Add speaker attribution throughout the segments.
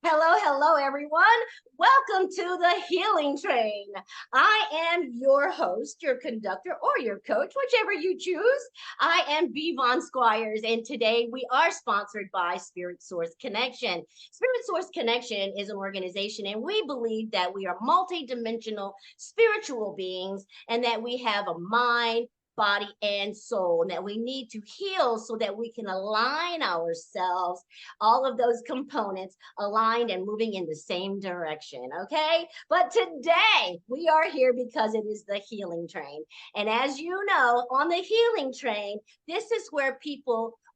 Speaker 1: Hello, hello, everyone. Welcome to the Healing Train. I am your host, your conductor, or your coach, whichever you choose. I am Bevon Squires, and today we are sponsored by Spirit Source Connection. Spirit Source Connection is an organization, and we believe that we are multidimensional spiritual beings and that we have a mind, body, and soul, and that we need to heal so that we can align ourselves, all of those components aligned and moving in the same direction. Okay. But today we are here because it is the healing train. And as you know, on the healing train, this is where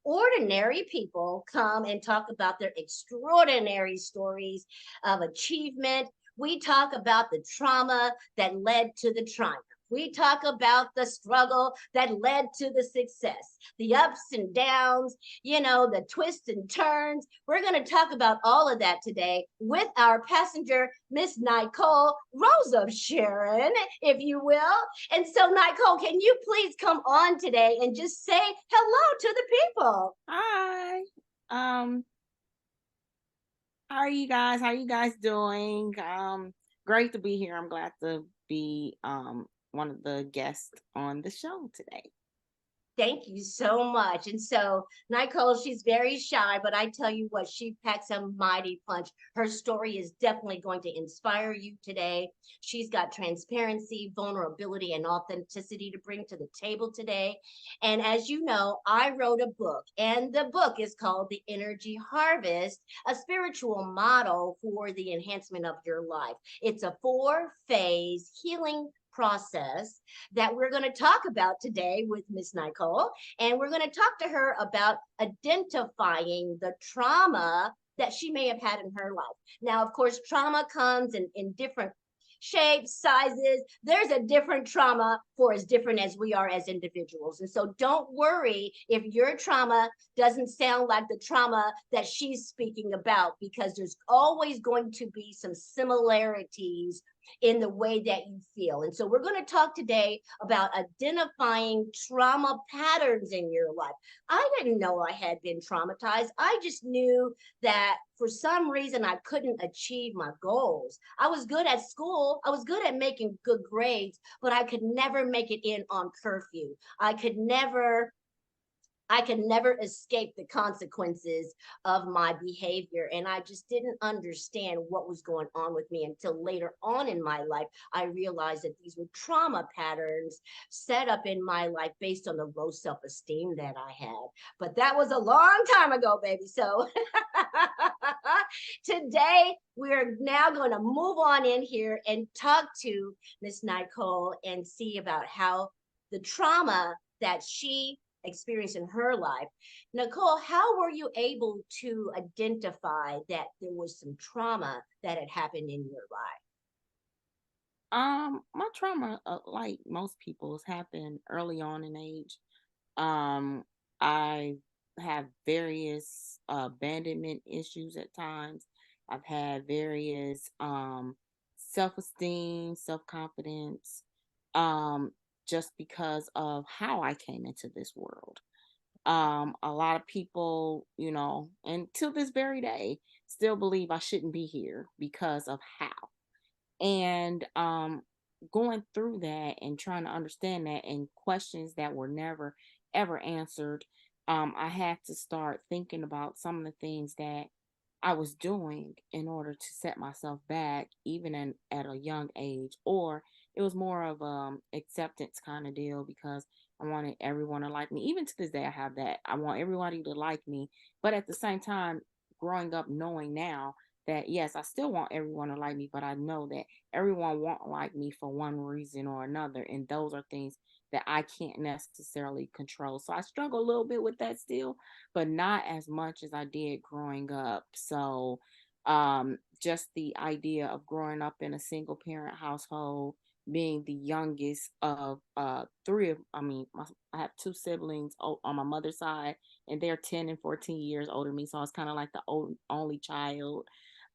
Speaker 1: ordinary people come and talk about their extraordinary stories of achievement. We talk about the trauma that led to the triumph. We talk about the struggle that led to the success, the ups and downs, the twists and turns. We're going to talk about all of that today with our passenger, Miss Nycole Rose of Sharon, if you will. And so, Nycole, can you please come on today and just say hello to the people?
Speaker 2: Hi. Um, how are you guys? How are you guys doing? Great to be here. I'm glad to be one of the guests on the show today.
Speaker 1: Thank you so much. And so, Nycole, she's very shy, but I tell you what, she packs a mighty punch. Her story is definitely going to inspire you today. She's got transparency, vulnerability, and authenticity to bring to the table today. And as you know, I wrote a book, and the book is called The Energy Harvest, a spiritual model for the enhancement of your life. It's a four-phase healing process that we're going to talk about today with Miss Nycole. And we're going to talk to her about identifying the trauma that she may have had in her life. Now, of course, trauma comes in different shapes, sizes. There's a different trauma for as different as we are as individuals. And so don't worry if your trauma doesn't sound like the trauma that she's speaking about, because there's always going to be some similarities in the way that you feel. And so we're going to talk today about identifying trauma patterns in your life. I didn't know I had been traumatized. I just knew that for some reason I couldn't achieve my goals. I was good at school, I was good at making good grades, but I could never make it in on curfew. I could never escape the consequences of my behavior. And I just didn't understand what was going on with me until later on in my life. I realized that these were trauma patterns set up in my life based on the low self esteem that I had. But that was a long time ago, baby. So today, we're now going to move on in here and talk to Miss Nycole and see about how the trauma that she experienced in her life. Nycole, how were you able to identify that there was some trauma that had happened in your life?
Speaker 2: My trauma, like most people's, happened early on in age. I have various abandonment issues at times. I've had various self-esteem, self-confidence, um, just because of how I came into this world. A lot of people, and till this very day, still believe I shouldn't be here because of how. And going through that and trying to understand that, and questions that were never ever answered, I had to start thinking about some of the things that I was doing in order to set myself back, even at a young age. Or it was more of acceptance kind of deal, because I wanted everyone to like me. Even to this day, I have that. I want everybody to like me, but at the same time, growing up, knowing now that yes, I still want everyone to like me, but I know that everyone won't like me for one reason or another, and those are things that I can't necessarily control. So I struggle a little bit with that still, but not as much as I did growing up. So just the idea of growing up in a single parent household, being the youngest of three of I have two siblings on my mother's side, and they're 10 and 14 years older than me, so I was kind of like the only child.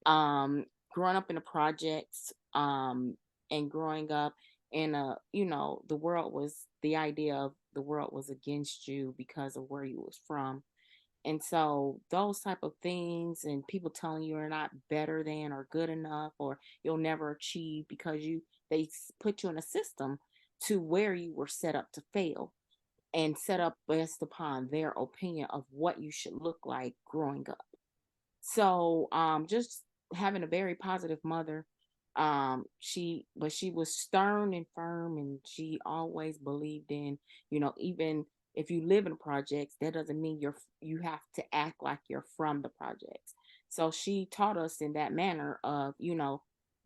Speaker 2: Growing up in the projects, and growing up in the idea of the world was against you because of where you was from. And so those type of things and people telling you you're not better than or good enough or you'll never achieve because put you in a system to where you were set up to fail and set up based upon their opinion of what you should look like growing up. So just having a very positive mother. She was stern and firm, and she always believed in, even if you live in the projects, that doesn't mean you have to act like you're from the projects. So she taught us in that manner of,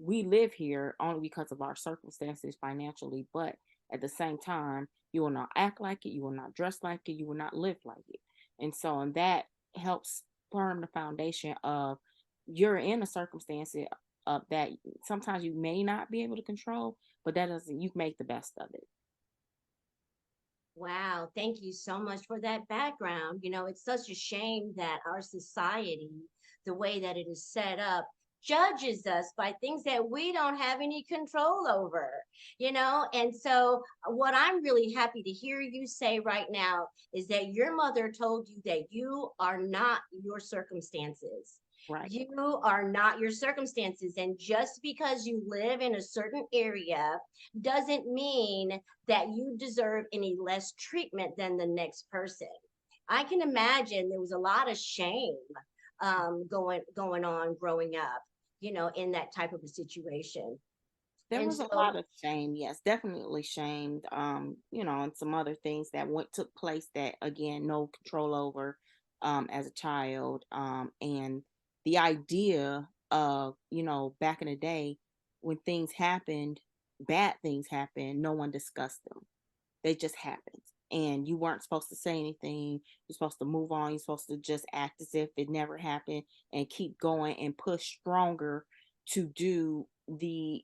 Speaker 2: we live here only because of our circumstances financially, but at the same time, you will not act like it, you will not dress like it, you will not live like it. And so, and that helps firm the foundation of you're in a circumstance that sometimes you may not be able to control, but that doesn't, you make the best of it.
Speaker 1: Wow, thank you so much for that background. It's such a shame that our society, the way that it is set up, judges us by things that we don't have any control over. And so, what I'm really happy to hear you say right now is that your mother told you that you are not your circumstances.
Speaker 2: Right.
Speaker 1: You are not your circumstances. And just because you live in a certain area doesn't mean that you deserve any less treatment than the next person. I can imagine there was a lot of shame going on growing up, in that type of a situation.
Speaker 2: There
Speaker 1: And
Speaker 2: was a lot
Speaker 1: so,
Speaker 2: of shame, yes, definitely shamed, and some other things that went took place that again, no control over as a child. And the idea of, back in the day when things happened, bad things happened, no one discussed them. They just happened. And you weren't supposed to say anything. You're supposed to move on. You're supposed to just act as if it never happened and keep going and push stronger to do the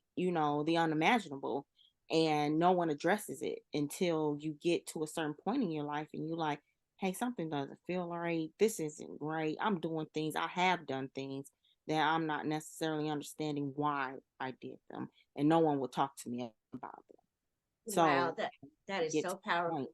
Speaker 2: unimaginable. And no one addresses it until you get to a certain point in your life and you're like, hey, something doesn't feel right. This isn't right. I'm doing things. I have done things that I'm not necessarily understanding why I did them. And no one will talk to me about them.
Speaker 1: wow,
Speaker 2: So
Speaker 1: that is
Speaker 2: get
Speaker 1: so
Speaker 2: to the point.
Speaker 1: powerful.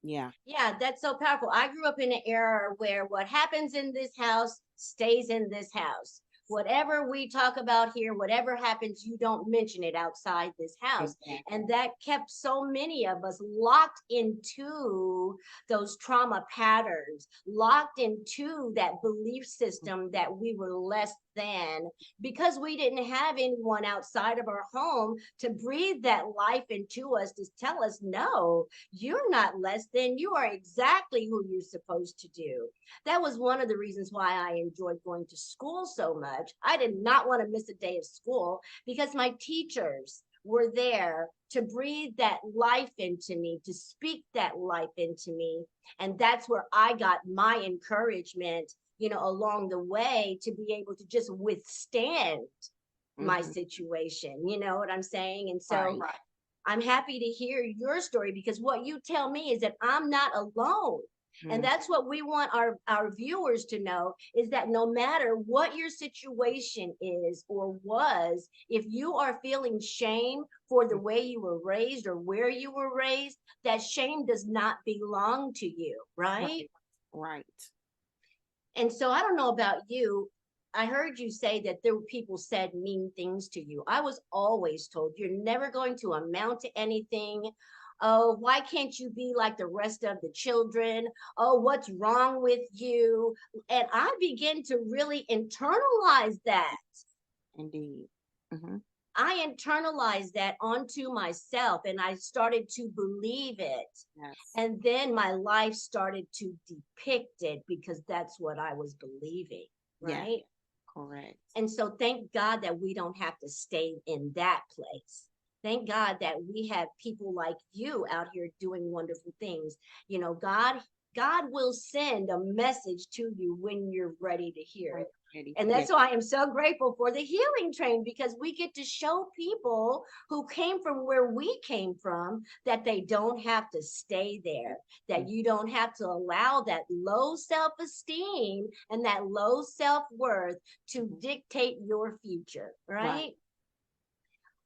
Speaker 2: Yeah.
Speaker 1: Yeah, that's so powerful. I grew up in an era where what happens in this house stays in this house. Whatever we talk about here, whatever happens, you don't mention it outside this house.
Speaker 2: Exactly.
Speaker 1: And that kept so many of us locked into those trauma patterns, locked into that belief system that we were less than because we didn't have anyone outside of our home to breathe that life into us to tell us, no, you're not less than, you are exactly who you're supposed to do. That was one of the reasons why I enjoyed going to school so much. I did not want to miss a day of school because my teachers were there to breathe that life into me, to speak that life into me. And that's where I got my encouragement, along the way to be able to just withstand my
Speaker 2: Hmm.
Speaker 1: situation. You know what I'm saying? And so,
Speaker 2: Right.
Speaker 1: I'm happy to hear your story because what you tell me is that I'm not alone. And
Speaker 2: Mm.
Speaker 1: that's what we want our viewers to know is that no matter what your situation is or was, if you are feeling shame for the way you were raised or where you were raised, that shame does not belong to you, right?
Speaker 2: Right. Right.
Speaker 1: And so I don't know about you. I heard you say that there were people said mean things to you. I was always told you're never going to amount to anything. Oh, why can't you be like the rest of the children? Oh, what's wrong with you? And I began to really internalize that.
Speaker 2: Indeed. Hmm.
Speaker 1: I internalized that onto myself and I started to believe it.
Speaker 2: Yes.
Speaker 1: And then my life started to depict it because that's what I was believing,
Speaker 2: Yes.
Speaker 1: right?
Speaker 2: Correct.
Speaker 1: And so thank God that we don't have to stay in that place. Thank God that we have people like you out here doing wonderful things. God will send a message to you when you're ready to hear
Speaker 2: I'm
Speaker 1: it.
Speaker 2: ready.
Speaker 1: And
Speaker 2: Yeah.
Speaker 1: that's why I'm so grateful for the healing train because we get to show people who came from where we came from that they don't have to stay there, that you don't have to allow that low self esteem and that low self worth to
Speaker 2: Mhm.
Speaker 1: dictate your future,
Speaker 2: Right.
Speaker 1: right?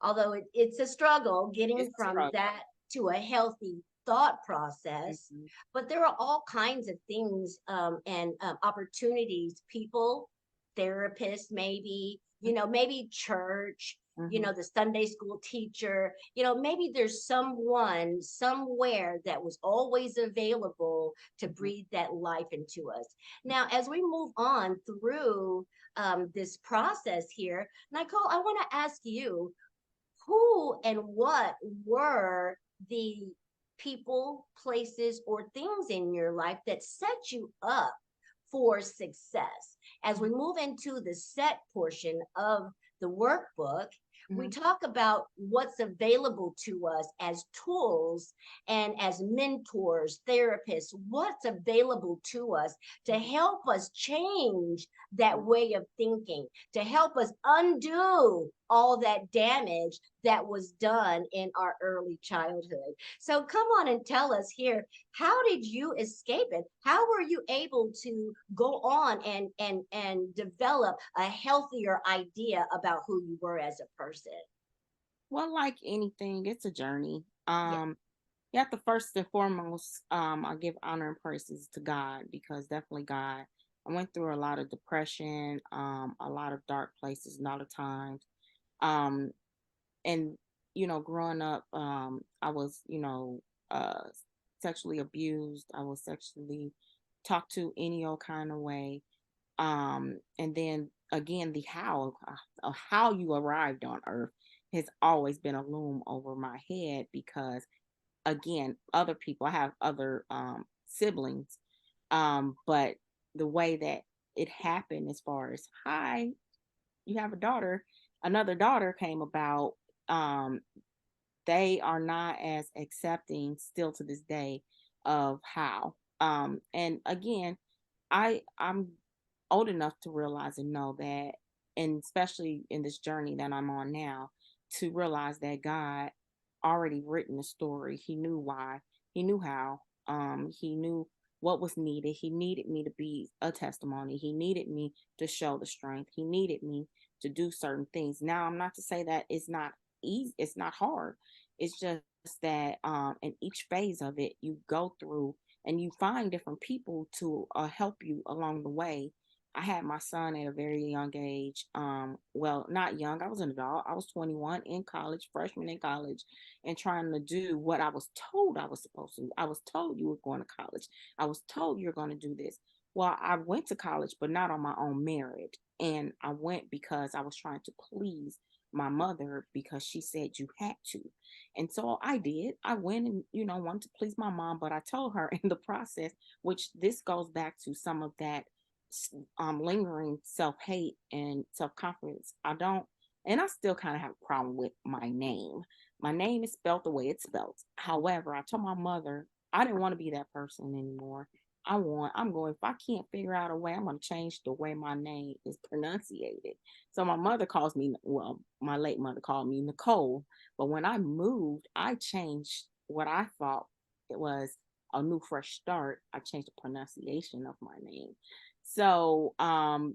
Speaker 1: Although it's a struggle getting
Speaker 2: It's a
Speaker 1: from
Speaker 2: struggle.
Speaker 1: that to a healthy thought process,
Speaker 2: Mhm.
Speaker 1: but there are all kinds of things and opportunities, people, therapists, maybe, maybe church,
Speaker 2: Mhm.
Speaker 1: the Sunday school teacher, maybe there's someone somewhere that was always available to
Speaker 2: Mhm.
Speaker 1: breathe that life into us. Now, as we move on through this process here, Nycole, I want to ask you, who and what were the people, places, or things in your life that set you up for success? As we move into the set portion of the workbook, we
Speaker 2: Mhm.
Speaker 1: talk about what's available to us as tools and as mentors, therapists, what's available to us to
Speaker 2: Mhm.
Speaker 1: help us change that
Speaker 2: Mhm.
Speaker 1: way of thinking, to help us undo all that damage that was done in our early childhood. So come on and tell us here, how did you escape it? How were you able to go on and develop a healthier idea about who you were as a person?
Speaker 2: Well, like anything, it's a journey.
Speaker 1: Yeah.
Speaker 2: You have to first and foremost, I give honor and praises to God, because definitely God. I went through a lot of depression, a lot of dark places, a lot of times. Um, and growing up, I was, sexually abused. I was sexually talked to any old kind of way. And then again, the how you arrived on earth has always been a loom over my head, because again, other people, I have other siblings, but the way that it happened, as far as, hi, you have a daughter, another daughter came about. um they are not as accepting still to this day of how. And again, I'm old enough to realize and know that, and especially in this journey that I'm on now, to realize that God already written the story. He knew why, he knew how, he knew what was needed. He needed me to be a testimony. He needed me to show the strength. He needed me to do certain things. Now, I'm not to say that it's not easy, it's not hard. It's just that in each phase of it, you go through and you find different people to help you along the way. I had my son at a very young age. Well, not young, I was an adult. I was 21, in college, freshman in college, and trying to do what I was told I was supposed to do. I was told you were going to college. I was told you're going to do this. Well, I went to college, but not on my own merit. And I went because I was trying to please my mother, because she said you had to. And so I did. I went and, wanted to please my mom, but I told her in the process, which this goes back to some of that lingering self hate and self confidence. I don't, and I still kind of have a problem with my name. My name is spelled the way it's spelled. However, I told my mother I didn't want to be that person anymore. I'm going, if I can't figure out a way, I'm going to change the way my name is pronunciated. So my mother calls me, well, my late mother called me Nycole. But when I moved, I changed what I thought it was a new fresh start. I changed the pronunciation of my name. So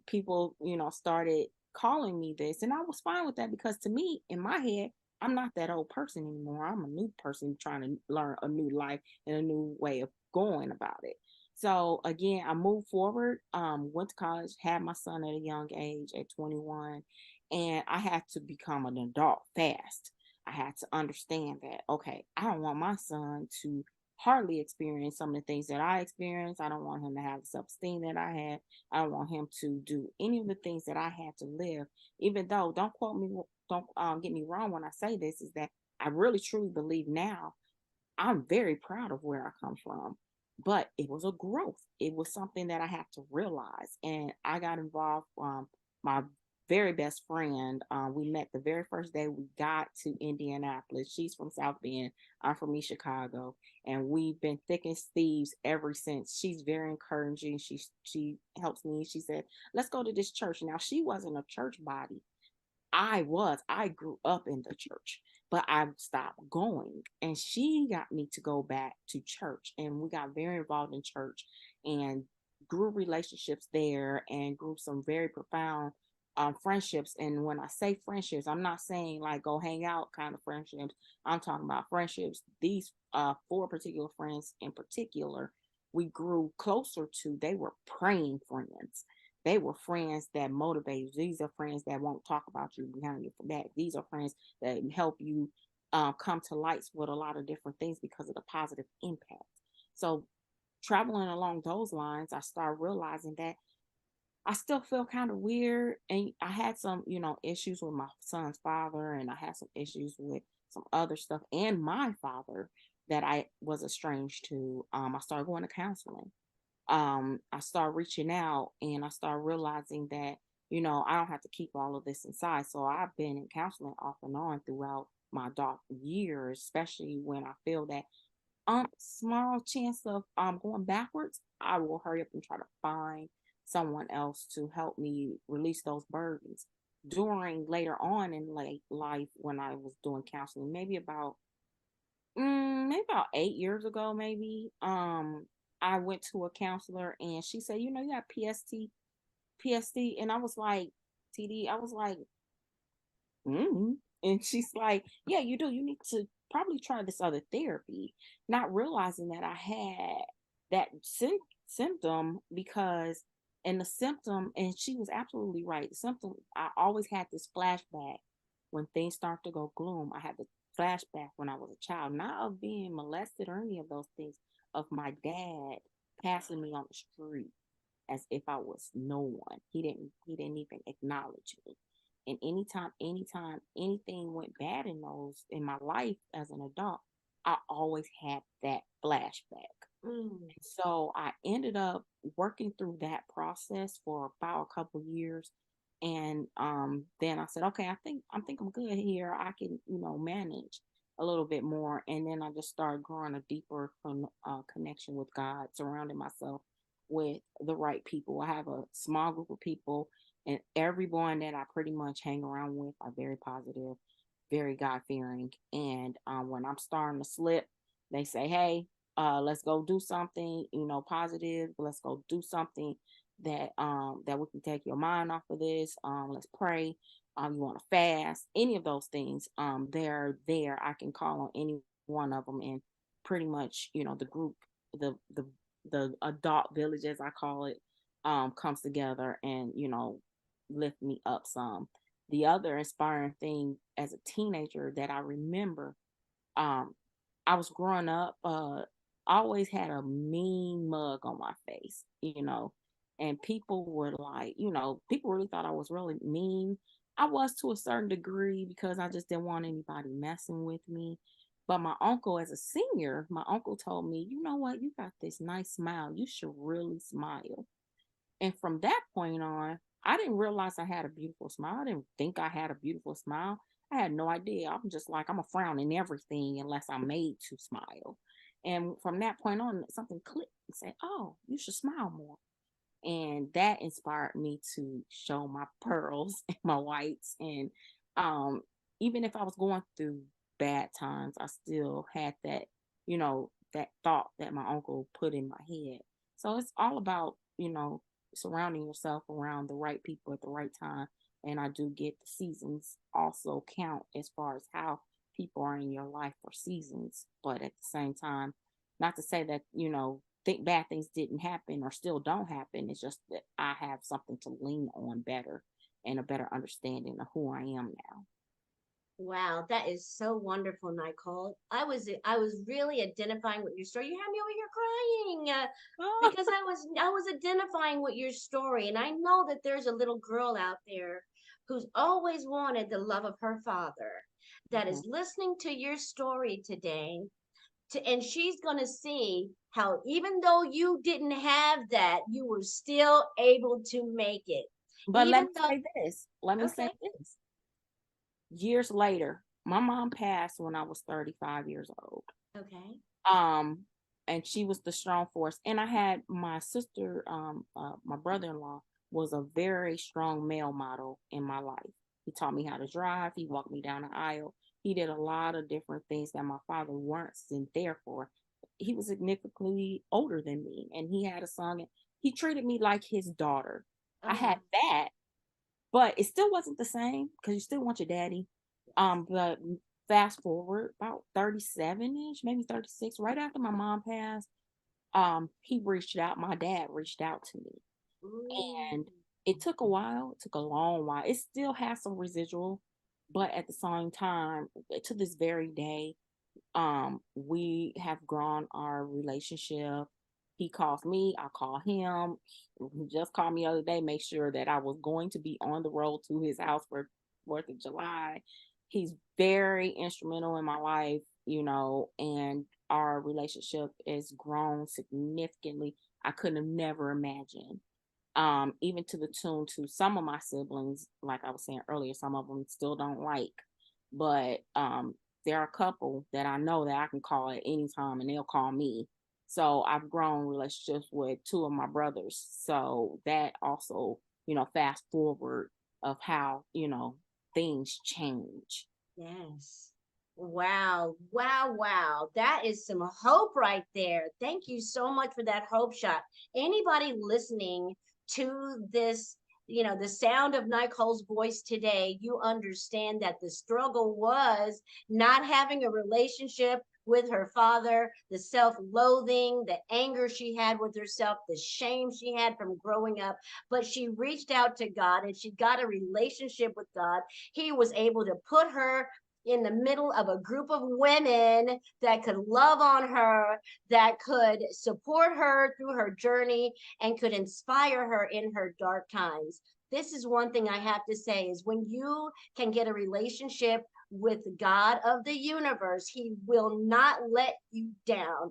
Speaker 2: people, started calling me this, and I was fine with that, because to me, in my head, I'm not that old person anymore. I'm a new person trying to learn a new life and a new way of going about it. So again, I moved forward, went to college, had my son at a young age at 21, and I had to become an adult fast. I had to understand that, okay, I don't want my son to hardly experience some of the things that I experienced. I don't want him to have the self-esteem that I had. I don't want him to do any of the things that I had to live. Even though, don't quote me, don't get me wrong when I say this, is that I really truly believe now I'm very proud of where I come from. But it was a growth. It was something that I had to realize. And I got involved. My very best friend, we met the very first day we got to Indianapolis. She's from South Bend. I'm from East Chicago. And we've been thick as thieves ever since. She's very encouraging. She helps me. She said, let's go to this church. Now, she wasn't a church body. I grew up in the church, but I stopped going. And she got me to go back to church. And we got very involved in church and grew relationships there, and grew some very profound friendships. And when I say friendships, I'm not saying like go hang out kind of friendships. I'm talking about friendships. These four particular friends in particular, we grew closer to. They were praying friends. They were friends that motivate you. These are friends that won't talk about you behind your back. These are friends that help you come to lights with a lot of different things because of the positive impact. So traveling along those lines, I started realizing that I still feel kind of weird. And I had some, issues with my son's father, and I had some issues with some other stuff and my father that I was estranged to. I started going to counseling. I started reaching out, and I started realizing that, I don't have to keep all of this inside. So I've been in counseling off and on throughout my adult years, especially when I feel that small chance of going backwards, I will hurry up and try to find someone else to help me release those burdens. During later on in late life, when I was doing counseling, maybe about 8 years ago, maybe I went to a counselor, and she said, you got PST, and I was like, TD, I was like, mm. And she's like, yeah, you do. You need to probably try this other therapy, not realizing that I had that symptom because, and the symptom, and she was absolutely right. The symptom, I always had this flashback when things start to go gloom. I had the flashback when I was a child, not of being molested or any of those things, of my dad passing me on the street as if I was no one. He didn't even acknowledge me. And anytime anything went bad in my life as an adult, I always had that flashback.
Speaker 1: Mm.
Speaker 2: So I ended up working through that process for about a couple years. And then I said, okay, I think I'm good here. I can, manage a little bit more. And then I just started growing a deeper connection with God, surrounding myself with the right people. I have a small group of people, and everyone that I pretty much hang around with are very positive, very God fearing. And when I'm starting to slip, they say, hey, let's go do something, positive. Let's go do something that we can take your mind off of this. Let's pray. You want to fast, any of those things. They're there. I can call on any one of them, and pretty much, the group, the adult village, as I call it, comes together and, lift me up some. The other inspiring thing as a teenager that I remember, um, I was growing up, I always had a mean mug on my face, and people were like, people really thought I was really mean. I was to a certain degree because I just didn't want anybody messing with me. But my uncle, as a senior, my uncle told me, you know what, you got this nice smile. You should really smile. And from that point on, I didn't realize I had a beautiful smile. I didn't think I had a beautiful smile. I had no idea. I'm just like, I'm a frown in everything unless I'm made to smile. And from that point on, something clicked and said, oh, you should smile more. And that inspired me to show my pearls and my whites. And um, even if I was going through bad times, I still had that, that thought that my uncle put in my head. So it's all about, surrounding yourself around the right people at the right time. And I do get the seasons also count as far as how people are in your life for seasons. But at the same time, not to say that, think bad things didn't happen or still don't happen. It's just that I have something to lean on better and a better understanding of who I am now.
Speaker 1: Wow, that is so wonderful, Nycole. I was really identifying with your story. You had me over here crying
Speaker 2: Oh,
Speaker 1: because I was identifying with your story, and I know that there's a little girl out there who's always wanted the love of her father that
Speaker 2: mhm.
Speaker 1: is listening to your story today. And she's going to see how even though you didn't have that, you were still able to make it.
Speaker 2: But let
Speaker 1: Even
Speaker 2: me
Speaker 1: though,
Speaker 2: say this. Let me say
Speaker 1: okay,
Speaker 2: this. Years later, my mom passed when I was 35 years old.
Speaker 1: okay.
Speaker 2: Um, and she was the strong force. And I had my sister, my brother-in-law was a very strong male model in my life. He taught me how to drive. He walked me down the aisle. He did a lot of different things that my father wasn't there for. He was significantly older than me, and he had a son. And he treated me like his daughter. I
Speaker 1: Oh,
Speaker 2: had
Speaker 1: wow.
Speaker 2: that, but it still wasn't the same because you still want your daddy. But fast forward about 37-ish, maybe 36, right after my mom passed, he reached out, my dad reached out to me.
Speaker 1: Ooh.
Speaker 2: And it took a while, it took a long while. It still has some residual, but at the same time, to this very day, we have grown our relationship. He calls me, I call him. He just called me the other day, make sure that I was going to be on the road to his house for 4th of July. He's very instrumental in my life, and our relationship has grown significantly. I couldn't have never imagined. Even to the tune to some of my siblings, like I was saying earlier, some of them still don't like, but there are a couple that I know that I can call at any time and they'll call me. So I've grown relationships with two of my brothers. So that also, fast forward of how, things change.
Speaker 1: Yes. Wow. Wow. Wow. That is some hope right there. Thank you so much for that hope shot. Anybody listening to this, the sound of Nicole's voice today, you understand that the struggle was not having a relationship with her father, the self loathing, the anger she had with herself, the shame she had from growing up. But she reached out to God and she got a relationship with God. He was able to put her in the middle of a group of women that could love on her, that could support her through her journey, and could inspire her in her dark times. This is one thing I have to say is when you can get a relationship with God of the universe, he will not let you down.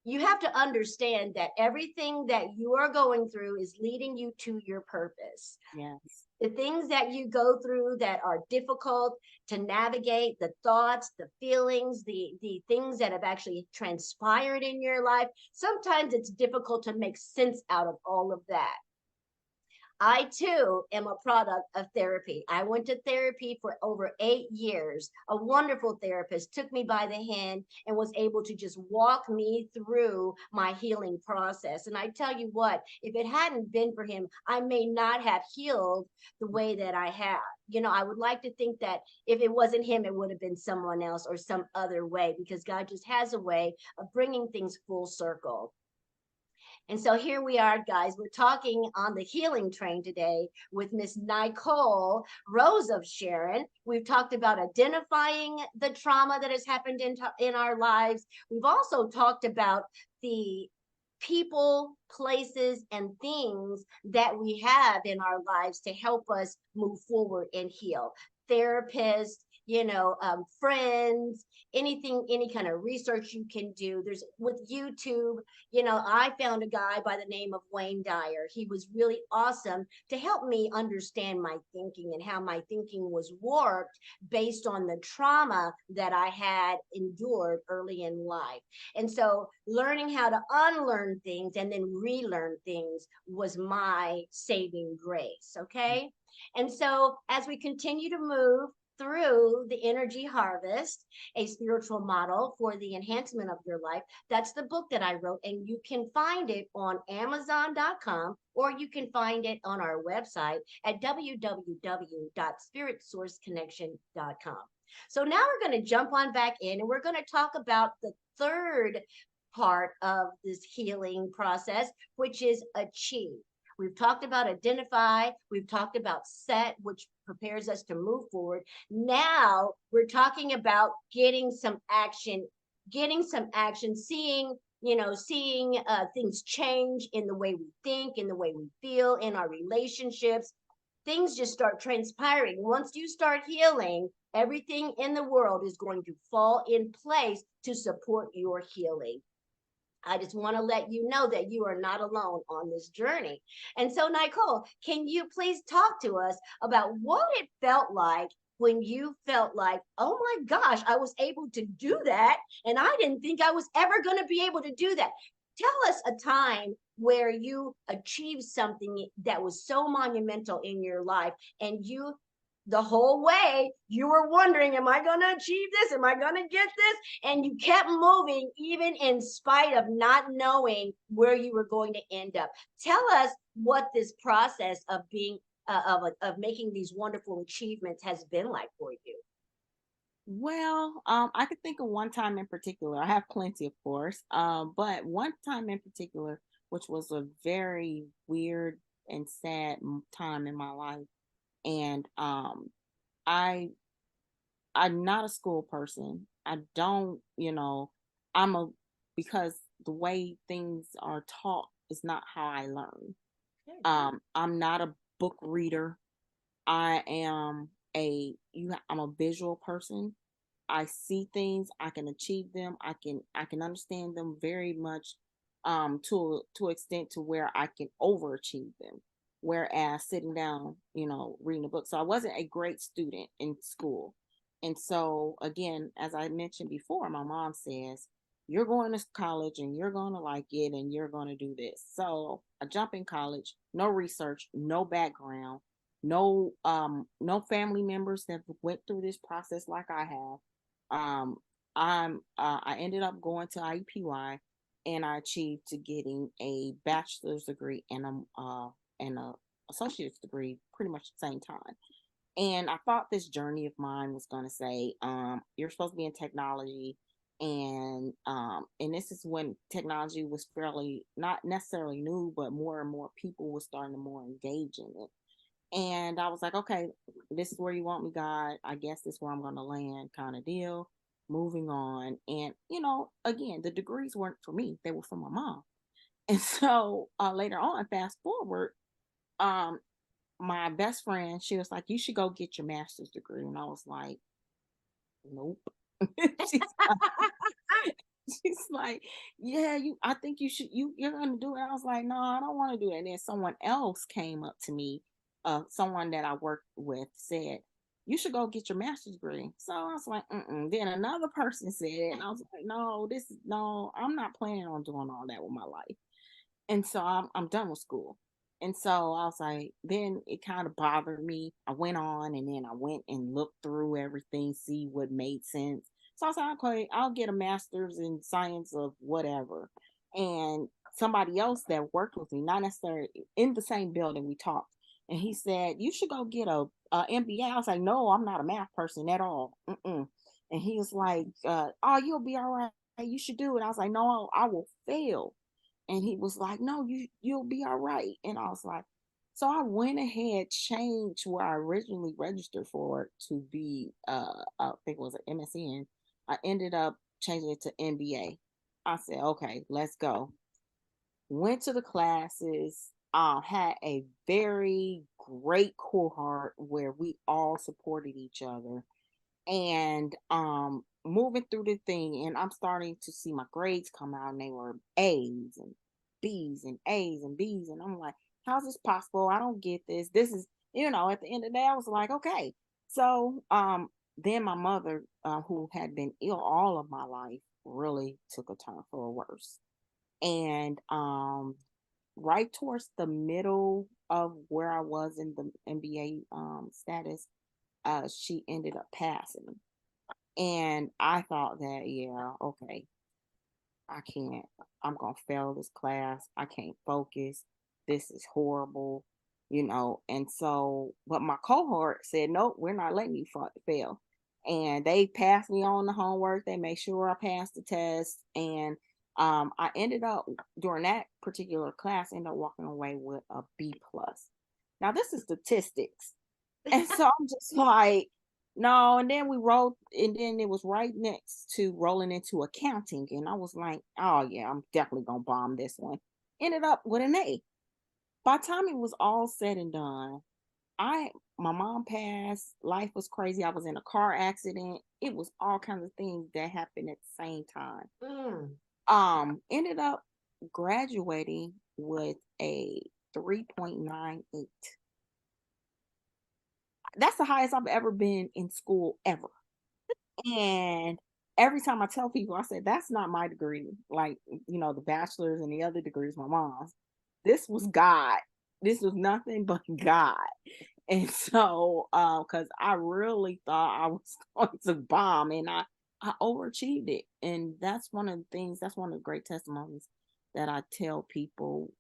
Speaker 1: You have to understand that everything that you are going through is leading you to your purpose.
Speaker 2: Yes.
Speaker 1: The things that you go through that are difficult to navigate, the thoughts, the feelings, the things that have actually transpired in your life, sometimes it's difficult to make sense out of all of that. I too am a product of therapy. I went to therapy for over 8 years. A wonderful therapist took me by the hand and was able to just walk me through my healing process. And I tell you what, if it hadn't been for him, I may not have healed the way that I have. I would like to think that if it wasn't him, it would have been someone else or some other way, because God just has a way of bringing things full circle. And so here we are, guys. We're talking on the healing train today with Miss Nycole Rose of Sharon. We've talked about identifying the trauma that has happened in our lives. We've also talked about the people, places, and things that we have in our lives to help us move forward and heal. Therapists, friends, anything, any kind of research you can do. There's with YouTube, I found a guy by the name of Wayne Dyer. He was really awesome to help me understand my thinking and how my thinking was warped based on the trauma that I had endured early in life. And so learning how to unlearn things and then relearn things was my saving grace. Okay. And so as we continue to move through the energy harvest, a spiritual model for the enhancement of your life. That's the book that I wrote, and you can find it on Amazon.com, or you can find it on our website at www.spiritsourceconnection.com. So now we're going to jump on back in and we're going to talk about the third part of this healing process, which is achieve. We've talked about identify, we've talked about set, which prepares us to move forward. Now we're talking about getting some action, seeing, things change in the way we think, in the way we feel, in our relationships. Things just start transpiring. Once you start healing, everything in the world is going to fall in place to support your healing. I just want to let you know that you are not alone on this journey. And so, Nycole, can you please talk to us about what it felt like when you felt like, oh my gosh, I was able to do that. And I didn't think I was ever going to be able to do that. Tell us a time where you achieved something that was so monumental in your life and the whole way you were wondering, am I going to achieve this? Am I going to get this? And you kept moving even in spite of not knowing where you were going to end up. Tell us what this process of being of making these wonderful achievements has been like for you?
Speaker 2: Well, I could think of one time in particular. I have plenty, of course, but one time in particular, which was a very weird and sad time in my life, and I I'm not a school person. I don't, I'm a because the way things are taught is not how I learn.
Speaker 1: Okay.
Speaker 2: I'm not a book reader. I am I'm a visual person. I see things, I can achieve them, I can understand them very much to extent to where I can overachieve them. Whereas sitting down, reading a book. So I wasn't a great student in school. And so again, as I mentioned before, my mom says, you're going to college and you're going to like it and you're going to do this. So I jump in college, no research, no background, no family members that went through this process like I have. I ended up going to IUPUI and I achieved to getting a bachelor's degree and a associate's degree pretty much at the same time. And I thought this journey of mine was going to say, you're supposed to be in technology, and this is when technology was fairly not necessarily new, but more and more people were starting to more engage in it. And I was like, okay, this is where you want me, God. I guess this is where I'm going to land, kind of deal. Moving on. And, again, the degrees weren't for me, they were for my mom. And so later on, fast forward, um, my best friend, she was like, you should go get your master's degree. And I was like, nope. she's, she's like, yeah, I think you're gonna do it. I was like, no, I don't want to do it. And then someone else came up to me, someone that I worked with said, you should go get your master's degree. So I was like, mm-mm. Then another person said it, and I was like, no, no, I'm not planning on doing all that with my life. And so I'm done with school. And so I was like, then it kind of bothered me. I went on and then I went and looked through everything, see what made sense. So I was like, okay, I'll get a master's in science of whatever. And somebody else that worked with me, not necessarily in the same building, we talked. And he said, you should go get a MBA. I was like, no, I'm not a math person at all. Mm-mm. And he was like, oh, you'll be all right. You should do it. I was like, no, I will fail. And he was like, no, you'll be all right. And I was like, so I went ahead, changed where I originally registered for it to be I think it was an MSN. I ended up changing it to MBA. I said, okay, let's go. Went to the classes, had a very great cohort where we all supported each other, and moving through the thing, and I'm starting to see my grades come out, and they were A's and B's and A's and B's, and I'm like, how's this possible? I don't get this. This is, at the end of the day, I was like, okay. So then my mother, who had been ill all of my life, really took a turn for the worse. And right towards the middle of where I was in the MBA status, she ended up passing. And I thought that, yeah, okay, I can't, I'm going to fail this class. I can't focus. This is horrible. And so, but my cohort said, nope, we're not letting you fail. And they passed me on the homework. They made sure I passed the test. And I ended up, during that particular class, ended up walking away with a B plus. Now, this is statistics. And so I'm just like, no. And then we rolled, and then it was right next to rolling into accounting. And I was like, oh, yeah, I'm definitely going to bomb this one. Ended up with an A. By the time it was all said and done, my mom passed. Life was crazy. I was in a car accident. It was all kinds of things that happened at the same time.
Speaker 1: Mm.
Speaker 2: Ended up graduating with a 3.98. That's the highest I've ever been in school ever. And every time I tell people, I said, that's not my degree. Like, the bachelor's and the other degrees, my mom's. This was God. This was nothing but God. And so, because I really thought I was going to bomb, and I overachieved it. And that's one of the things, that's one of the great testimonies that I tell people.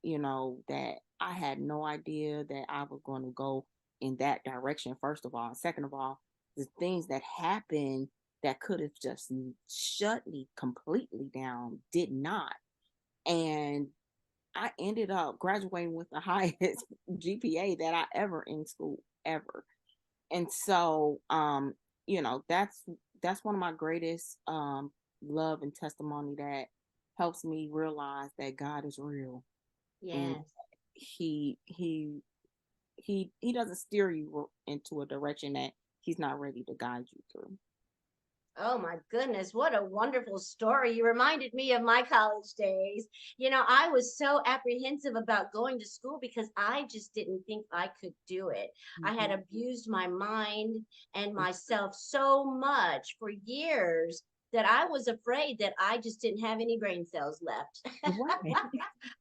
Speaker 2: that I had no idea that I was going to go in that direction, first of all. And second of all, the things that happened that could have just shut me completely down did not. And I ended up graduating with the highest GPA that I ever in school ever. And so that's one of my greatest love and testimony that helps me realize that God is real, and
Speaker 1: Yes.
Speaker 2: he doesn't steer you into a direction that he's not ready to guide you through.
Speaker 1: Oh my goodness, what a wonderful story. You reminded me of my college days. I was so apprehensive about going to school because I just didn't think I could do it. I had
Speaker 2: Mhm.
Speaker 1: abused my mind and myself so much for years that I was afraid that I just didn't have any brain cells left.
Speaker 2: Right.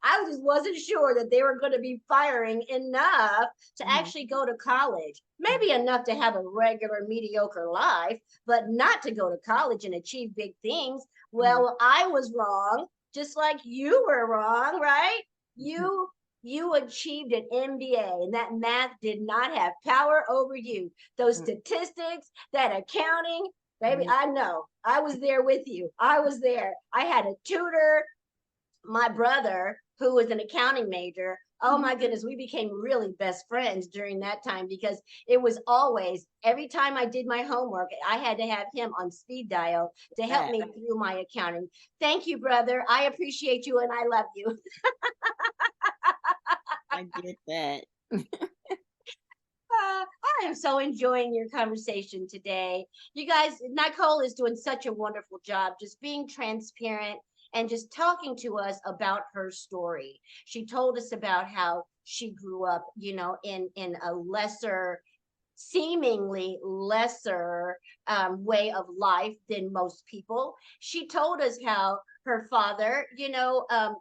Speaker 1: I just wasn't sure that they were going to be firing enough to
Speaker 2: Mhm.
Speaker 1: actually go to college. Maybe enough to have a regular mediocre life, but not to go to college and achieve big things.
Speaker 2: Mhm.
Speaker 1: Well, I was wrong, just like you were wrong, right?
Speaker 2: Mhm.
Speaker 1: You achieved an MBA, and that math did not have power over you. Those
Speaker 2: Mhm.
Speaker 1: statistics, that accounting, baby,
Speaker 2: Mhm.
Speaker 1: I know. I was there with you. I was there. I had a tutor, my brother, who was an accounting major. Oh
Speaker 2: Mhm.
Speaker 1: my goodness, we became really best friends during that time because it was always, every time I did my homework, I had to have him on speed dial to help
Speaker 2: That
Speaker 1: me through my accounting. Thank you, brother. I appreciate you and I love you.
Speaker 2: I get that.
Speaker 1: I am so enjoying your conversation today. You guys, Nicole is doing such a wonderful job just being transparent and just talking to us about her story. She told us about how she grew up, in a lesser, seemingly lesser way of life than most people. She told us how her father,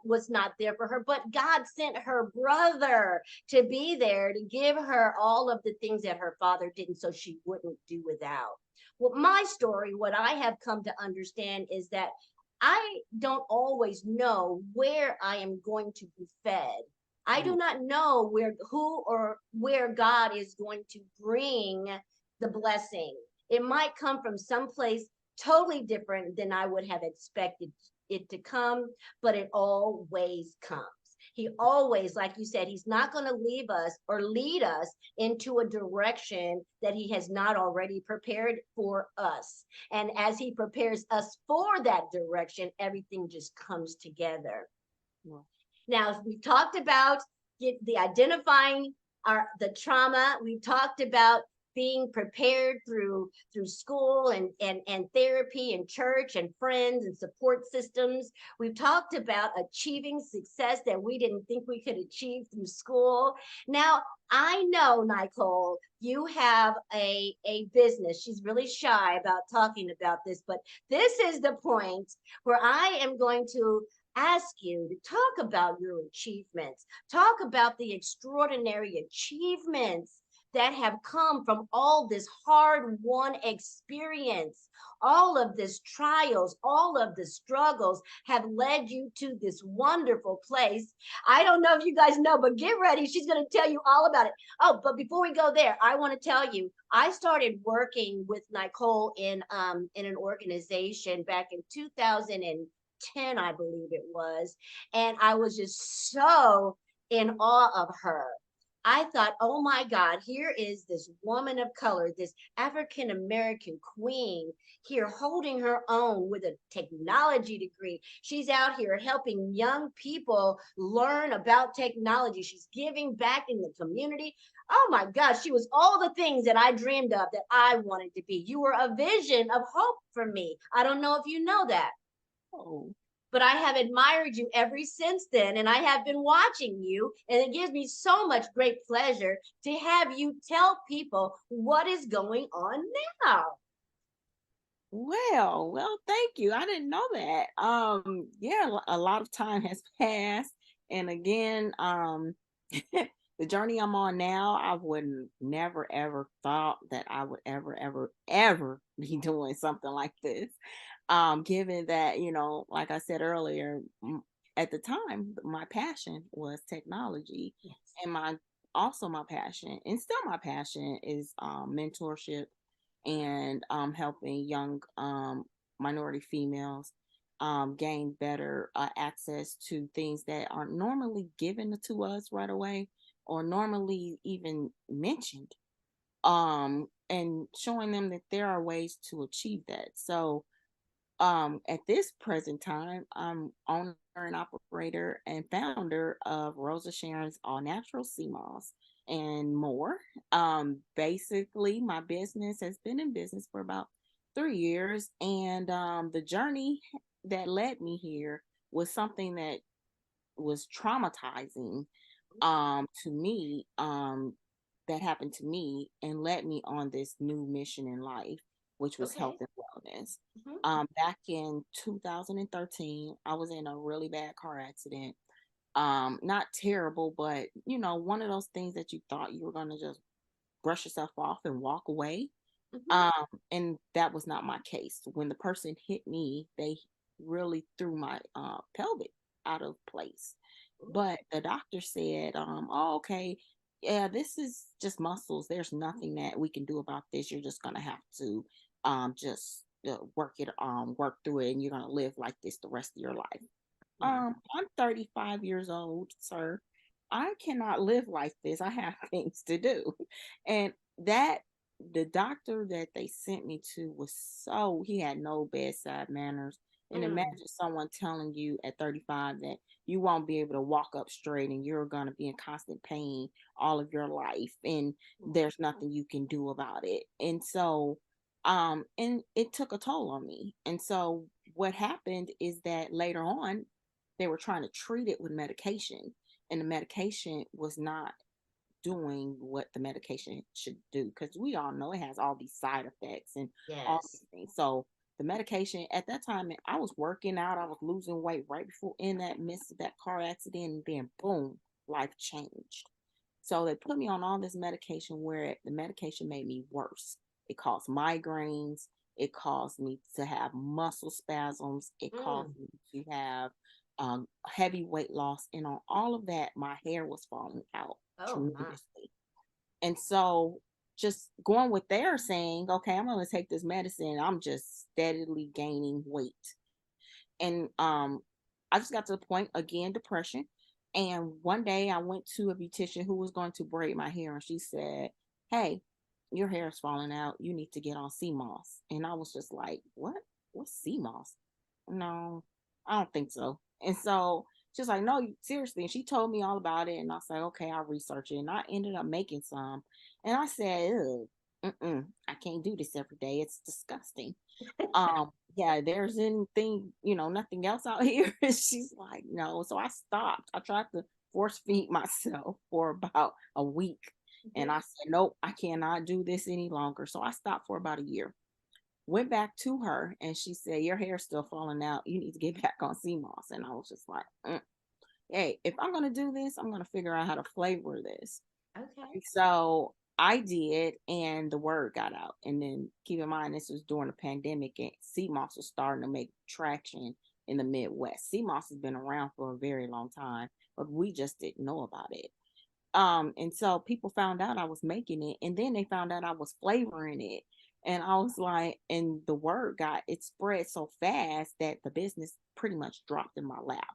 Speaker 1: was not there for her, but God sent her brother to be there to give her all of the things that her father didn't, so she wouldn't do without. Well, my story, what I have come to understand is that I don't always know where I am going to be fed. I do
Speaker 2: Mm.
Speaker 1: not know who or where God is going to bring the blessing. It might come from someplace totally different than I would have expected it to come, but it always comes. He always, like you said, he's not going to leave us or lead us into a direction that he has not already prepared for us. And as he prepares us for that direction, everything just comes together.
Speaker 2: Well,
Speaker 1: Now, we've talked about the identifying the trauma. We've talked about being prepared through school and therapy and church and friends and support systems. We've talked about achieving success that we didn't think we could achieve through school. Now, I know, Nycole, you have a business. She's really shy about talking about this, but this is the point where I am going to ask you to talk about your achievements, talk about the extraordinary achievements that have come from all this hard won experience. All of this trials, all of the struggles have led you to this wonderful place. I don't know if you guys know, but get ready. She's going to tell you all about it. Oh, but before we go there, I want to tell you, I started working with Nycole in an organization back in 2010, I believe it was. And I was just so in awe of her. I thought, oh my God, here is this woman of color, this African American queen here holding her own with a technology degree. She's out here helping young people learn about technology. She's giving back in the community. Oh my God, she was all the things that I dreamed of that I wanted to be. You were a vision of hope for me. I don't know if you know that,
Speaker 2: oh,
Speaker 1: but I have admired you ever since then, and I have been watching you, and it gives me so much great pleasure to have you tell people what is going on now.
Speaker 2: thank you. I didn't know that. Yeah, a lot of time has passed, and again, the journey I'm on now, I wouldn't never ever thought that I would ever be doing something like this. Given that, like I said earlier, at the time, my passion was technology,
Speaker 1: Yes.
Speaker 2: and my passion, and still my passion, is mentorship and helping young minority females gain better access to things that aren't normally given to us right away or normally even mentioned, and showing them that there are ways to achieve that. So at this present time, I'm owner and operator and founder of Rosa Sharon's All Naturals sea moss and more. Basically, my business has been in business for about 3 years, and the journey that led me here was something that was traumatizing to me, that happened to me and led me on this new mission in life, which was health
Speaker 1: Okay.
Speaker 2: and wellness.
Speaker 1: Mhm.
Speaker 2: Back in 2013, I was in a really bad car accident. Not terrible, but one of those things that you thought you were going to just brush yourself off and walk away.
Speaker 1: Mhm.
Speaker 2: um and that was not my case. When the person hit me, they really threw my pelvic out of place.
Speaker 1: Ooh.
Speaker 2: But the doctor said, oh, okay, yeah, this is just muscles. There's nothing that we can do about this. You're just gonna have to just work through it, and you're gonna live like this the rest of your life.
Speaker 1: Wow.
Speaker 2: I'm 35 years old, sir. I cannot live like this. I have things to do. And that the doctor that they sent me to was he had no bedside manners. And
Speaker 1: Mm.
Speaker 2: imagine someone telling you at 35 that you won't be able to walk up straight and you're going to be in constant pain all of your life, and
Speaker 1: Mm.
Speaker 2: there's nothing you can do about it. And so and it took a toll on me. And so what happened is that later on they were trying to treat it with medication, and the medication was not doing what the medication should do, because we all know it has all these side effects and all
Speaker 1: Yes.
Speaker 2: these things. So the medication at that time, I was working out, I was losing weight right before in that midst of that car accident, and then boom, life changed. So they put me on all this medication where the medication made me worse. It caused migraines. It caused me to have muscle spasms. It caused
Speaker 1: Mm.
Speaker 2: me to have heavy weight loss. And on all of that, my hair was falling out
Speaker 1: Oh my.
Speaker 2: tremendously. And so just going with their saying, okay, I'm going to take this medicine, I'm just steadily gaining weight. And I just got to the point, again, depression. And one day I went to a beautician who was going to braid my hair, and she said, hey, your hair is falling out, you need to get on sea moss. And I was just like, what's sea moss? No, I don't think so. And so she's like, no, seriously. And she told me all about it, and I was like, okay, I'll research it. And I ended up making some, and I said, I can't do this every day, it's disgusting. Yeah, there's anything, nothing else out here. She's like, no. So I stopped. I tried to force feed myself for about a week, and
Speaker 1: Mhm.
Speaker 2: I said, nope, I cannot do this any longer. So I stopped for about a year. Went back to her, and she said, your hair's still falling out, you need to get back on CMOS. And I was just like, hey, if I'm gonna do this, I'm gonna figure out how to flavor this.
Speaker 1: Okay.
Speaker 2: And so I did, and the word got out. And then keep in mind, this was during the pandemic, and CMOS was starting to make traction in the Midwest. CMOS has been around for a very long time, but we just didn't know about it. And so people found out I was making it, and then they found out I was flavoring it. And I was like, and the word it spread so fast that the business pretty much dropped in my lap.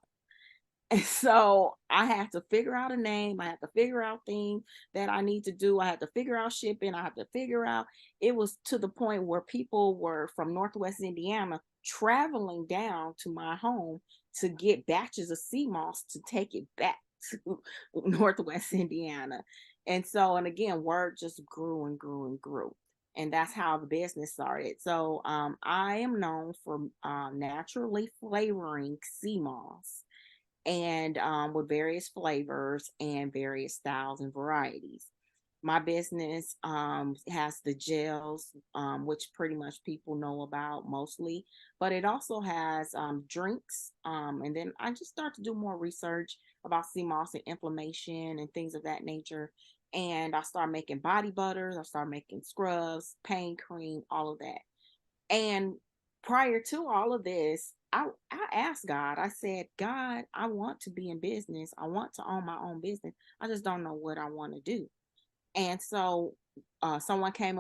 Speaker 2: And so I had to figure out a name. I had to figure out things that I need to do. I had to figure out shipping. I had to figure out. It was to the point where people were from Northwest Indiana traveling down to my home to get batches of sea moss to take it back to Northwest Indiana. And so, and again, word just grew and grew and grew. And that's how the business started. So I am known for naturally flavoring sea moss, and with various flavors and various styles and varieties. My business has the gels, which pretty much people know about mostly, but it also has drinks. And then I just start to do more research about CMOS and inflammation and things of that nature. And I start making body butters, I start making scrubs, pain cream, all of that. And prior to all of this, I asked God, I said, God, I want to be in business. I want to own my own business. I just don't know what I want to do. And so someone came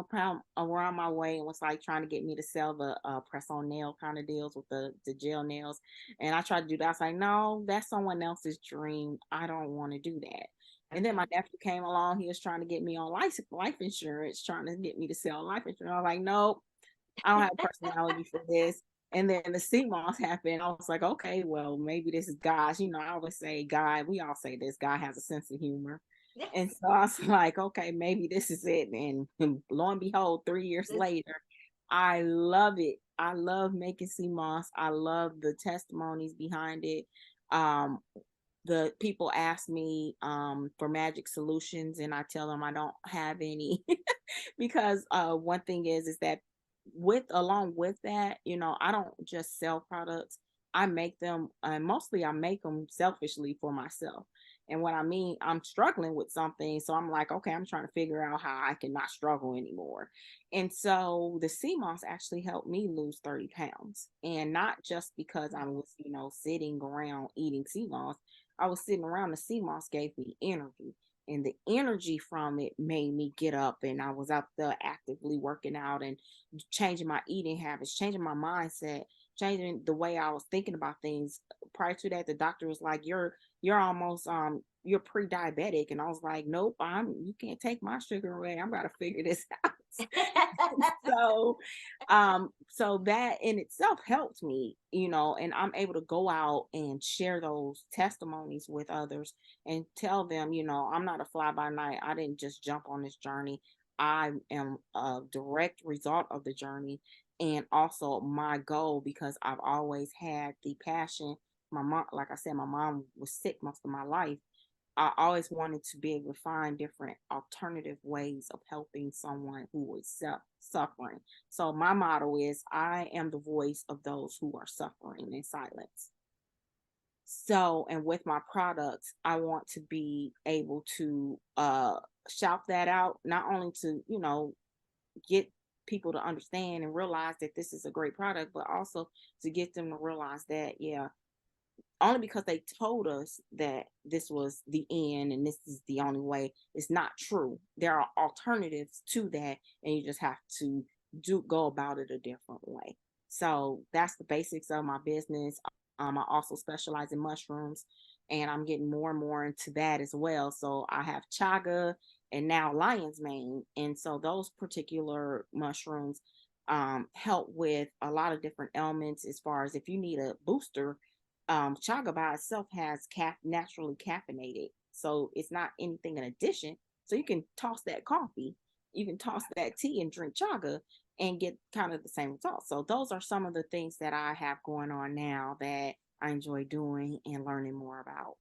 Speaker 2: around my way and was like trying to get me to sell the press on nail kind of deals with the gel nails. And I tried to do that. I was like, no, that's someone else's dream. I don't want to do that. And then my
Speaker 1: Okay.
Speaker 2: nephew came along. He was trying to get me on life insurance, trying to get me to sell life insurance. I was like, nope, I don't have personality for this. And then the sea moss happened. I was like, okay, well, maybe this is God's. I always say God, we all say this, God has a sense of humor. And so I was like, okay, maybe this is it. And lo and behold, 3 years
Speaker 1: This,
Speaker 2: later, I love it. I love making sea moss. I love the testimonies behind it. Um, the people ask me for magic solutions, and I tell them I don't have any because one thing is that with along with that, I don't just sell products. I make them, and mostly I make them selfishly for myself. And what I mean, I'm struggling with something, so I'm like, okay, I'm trying to figure out how I can not struggle anymore. And so the sea moss actually helped me lose 30 pounds, and not just because I was, sitting around eating sea moss. I was sitting around, the sea moss gave me energy, and the energy from it made me get up, and I was out there actively working out and changing my eating habits, changing my mindset, changing the way I was thinking about things. Prior to that, the doctor was like, you're almost you're pre-diabetic. And I was like, nope, you can't take my sugar away. I'm gotta figure this out. so so that in itself helped me, and I'm able to go out and share those testimonies with others and tell them, I'm not a fly by night. I didn't just jump on this journey. I am a direct result of the journey, and also my goal, because I've always had the passion. My mom, like I said, my mom was sick most of my life. I always wanted to be able to find different alternative ways of helping someone who is suffering. So my motto is, I am the voice of those who are suffering in silence. So, and with my products, I want to be able to shout that out, not only to, get people to understand and realize that this is a great product, but also to get them to realize that, yeah, only because they told us that this was the end and this is the only way, it's not true. There are alternatives to that, and you just have to go about it a different way. So that's the basics of my business. I also specialize in mushrooms, and I'm getting more and more into that as well. So I have chaga and now lion's mane, and so those particular mushrooms help with a lot of different ailments. As far as if you need a booster, chaga by itself has naturally caffeinated, so it's not anything in addition. So you can toss that coffee, you can toss that tea and drink chaga and get kind of the same results. So those are some of the things that I have going on now that I enjoy doing and learning more about.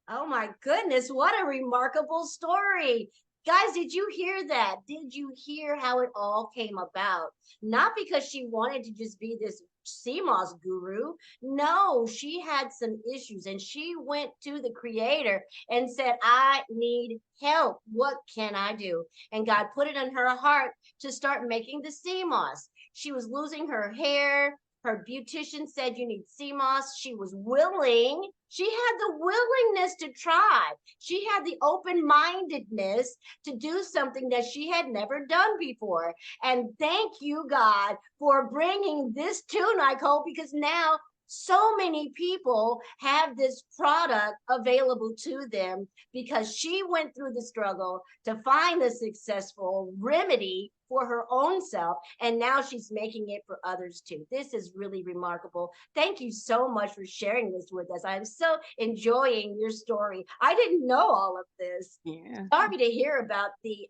Speaker 1: Oh my goodness, what a remarkable story. Guys, did you hear that? Did you hear how it all came about? Not because she wanted to just be this CMOS guru. No, she had some issues and she went to the creator and said, I need help. What can I do? And God put it in her heart to start making the CMOS. She was losing her hair. Her beautician said, you need CMOS. She was willing. She had the willingness to try. She had the open mindedness to do something that she had never done before. And thank you, God, for bringing this to Nycole, because now so many people have this product available to them because she went through the struggle to find the successful remedy for her own self, and now she's making it for others too. This is really remarkable. Thank you so much for sharing this with us. I'm so enjoying your story. I didn't know all of this.
Speaker 2: Yeah.
Speaker 1: Sorry to hear about the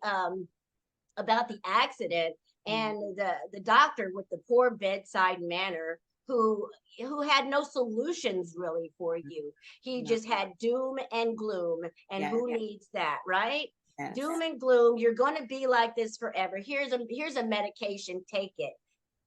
Speaker 1: accident
Speaker 2: Mhm.
Speaker 1: and the doctor with the poor bedside manner who had no solutions really for you. He
Speaker 2: No.
Speaker 1: just had doom and gloom, and
Speaker 2: Yeah.
Speaker 1: who needs that, right? Doom
Speaker 2: Yes.
Speaker 1: and gloom, you're going to be like this forever. Here's a medication, take it.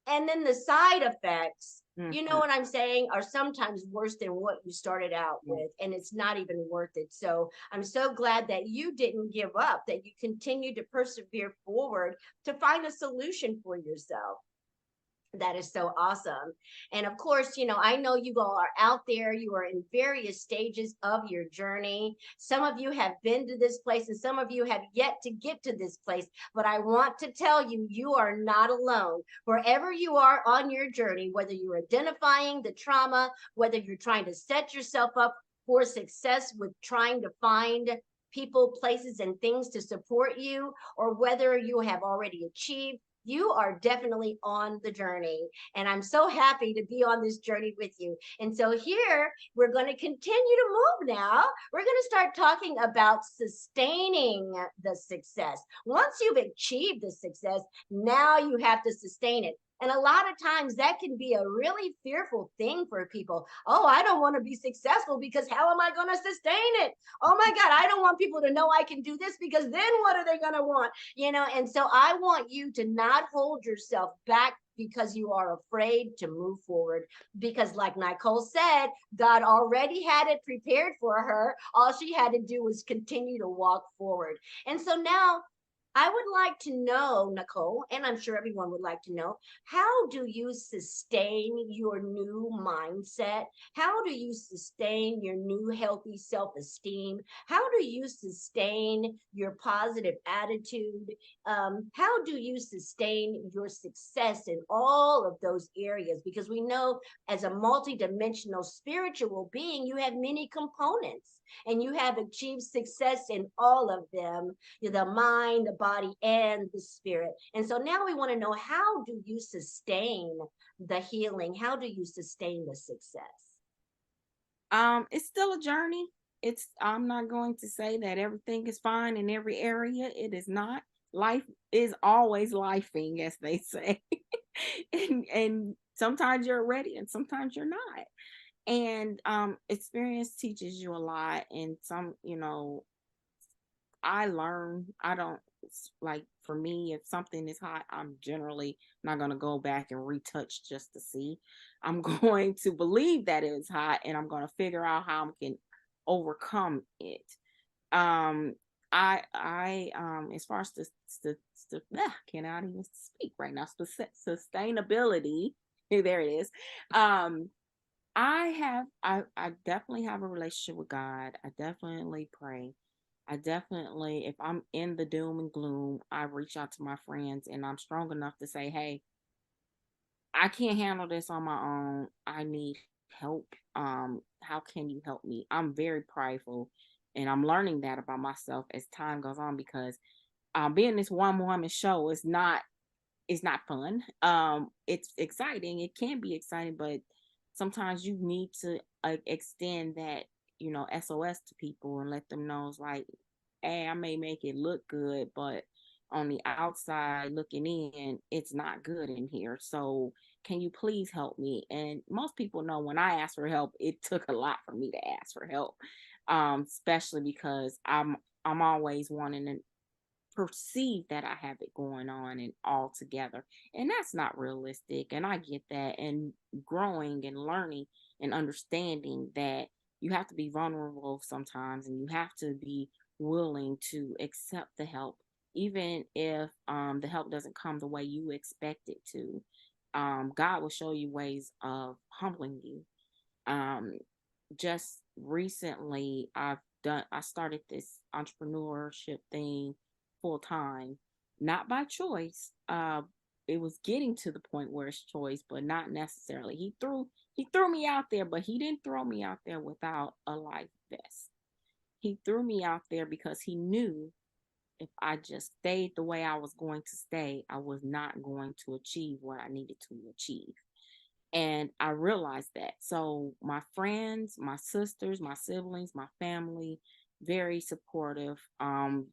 Speaker 1: And then the side effects, you know
Speaker 2: Mhm.
Speaker 1: what I'm saying, are sometimes worse than what you started out
Speaker 2: Yeah.
Speaker 1: with, and it's not even worth it. So I'm so glad that you didn't give up, that you continue to persevere forward to find a solution for yourself. That is so awesome. And of course, I know you all are out there. You are in various stages of your journey. Some of you have been to this place, and some of you have yet to get to this place. But I want to tell you, you are not alone. Wherever you are on your journey, whether you're identifying the trauma, whether you're trying to set yourself up for success with trying to find people, places, and things to support you, or whether you have already achieved, you are definitely on the journey. And I'm so happy to be on this journey with you. And so here we're going to continue to move now. We're going to start talking about sustaining the success. Once you've achieved the success, now you have to sustain it. And a lot of times that can be a really fearful thing for people. Oh, I don't want to be successful because how am I going to sustain it? Oh my God, I don't want people to know I can do this because then what are they going to want? And so I want you to not hold yourself back because you are afraid to move forward. Because, like Nycole said, God already had it prepared for her. All she had to do was continue to walk forward. And so now I would like to know, Nycole, and I'm sure everyone would like to know, how do you sustain your new mindset? How do you sustain your new healthy self esteem? How do you sustain your positive attitude? How do you sustain your success in all of those areas? Because we know as a multidimensional spiritual being, you have many components and you have achieved success in all of them, the mind, the body, and the spirit. And so now we want to know, how do you sustain the healing? How do you sustain the success?
Speaker 2: It's still a journey. I'm not going to say that everything is fine in every area. It is not. Life is always lifing, as they say. And sometimes you're ready and sometimes you're not. And experience teaches you a lot. And I learn. I don't like, for me, if something is hot, I'm generally not going to go back and retouch just to see. I'm going to believe that it was hot and I'm going to figure out how I can overcome it. Um, as far as cannot even speak right now. Sustainability, there it is. Um, I definitely have a relationship with God. I definitely pray. I definitely, if I'm in the doom and gloom, I reach out to my friends and I'm strong enough to say, hey, I can't handle this on my own. I need help. How can you help me? I'm very prideful and I'm learning that about myself as time goes on, because being this one woman show is not fun. It's exciting. It can be exciting, but sometimes you need to extend that, SOS to people and let them know it's like, hey, I may make it look good, but on the outside looking in, it's not good in here. So can you please help me? And most people know when I ask for help, it took a lot for me to ask for help. Especially because I'm always wanting to perceive that I have it going on and all together. And that's not realistic. And I get that. And growing and learning and understanding that you have to be vulnerable sometimes and you have to be willing to accept the help, even if the help doesn't come the way you expect it to. God will show you ways of humbling you. Um, just recently, I started this entrepreneurship thing full time, not by choice. It was getting to the point where it's choice, but not necessarily. He threw me out there, but he didn't throw me out there without a life vest. He threw me out there because he knew if I just stayed the way I was going to stay, I was not going to achieve what I needed to achieve. And I realized that. So my friends, my sisters, my siblings, my family, very supportive,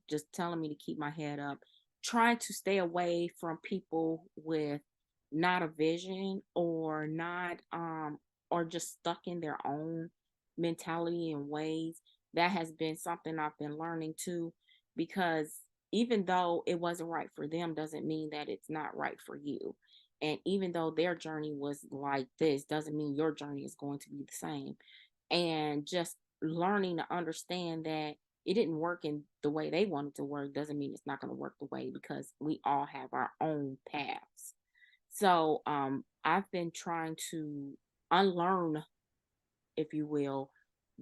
Speaker 2: just telling me to keep my head up, trying to stay away from people with not a vision, or not or just stuck in their own mentality and ways. That has been something I've been learning too, because even though it wasn't right for them doesn't mean that it's not right for you. And even though their journey was like this, doesn't mean your journey is going to be the same. And just learning to understand that it didn't work in the way they wanted to work doesn't mean it's not going to work the way, because we all have our own paths. So I've been trying to unlearn, if you will,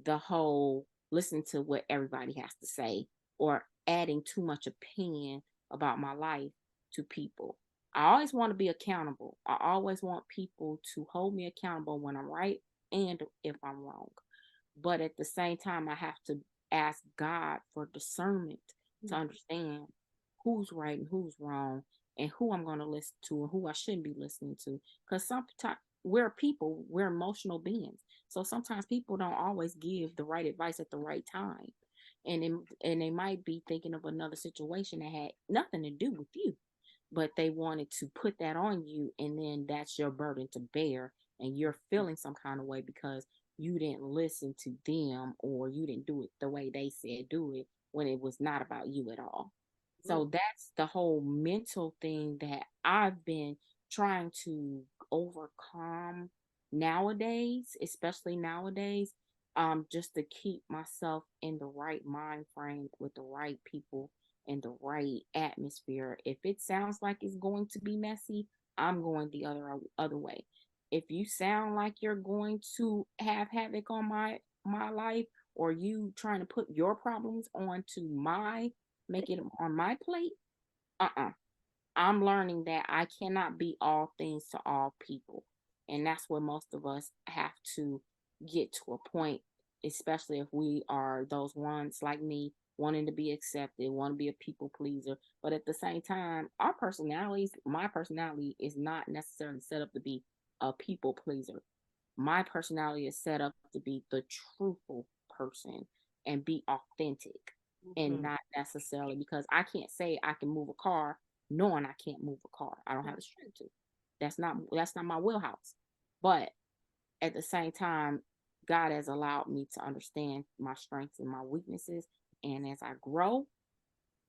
Speaker 2: the whole listen to what everybody has to say or adding too much opinion about my life to people. I always want to be accountable. I always want people to hold me accountable when I'm right and if I'm wrong. But at the same time, I have to ask God for discernment to understand who's right and who's wrong and who I'm going to listen to and who I shouldn't be listening to. Because sometimes we're people, we're emotional beings. So sometimes people don't always give the right advice at the right time. And they might be thinking of another situation that had nothing to do with you, but they wanted to put that on you, and then that's your burden to bear, and you're feeling some kind of way because you didn't listen to them or you didn't do it the way they said do it when it was not about you at all. So that's the whole mental thing that I've been trying to overcome nowadays, especially nowadays, just to keep myself in the right mind frame with the right people and the right atmosphere. If it sounds like it's going to be messy, I'm going the other way. If you sound like you're going to have havoc on my life, or you trying to put your problems onto my make it on my plate, uh-uh. I'm learning that I cannot be all things to all people. And that's where most of us have to get to a point, especially if we are those ones like me, wanting to be accepted, want to be a people pleaser. But at the same time, my personality is not necessarily set up to be a people pleaser. My personality is set up to be the truthful person and be authentic, and
Speaker 1: Mhm.
Speaker 2: not necessarily because I can't say I can move a car knowing I can't move a car. I don't have the strength to. That's not my wheelhouse. But at the same time, God has allowed me to understand my strengths and my weaknesses. And as I grow,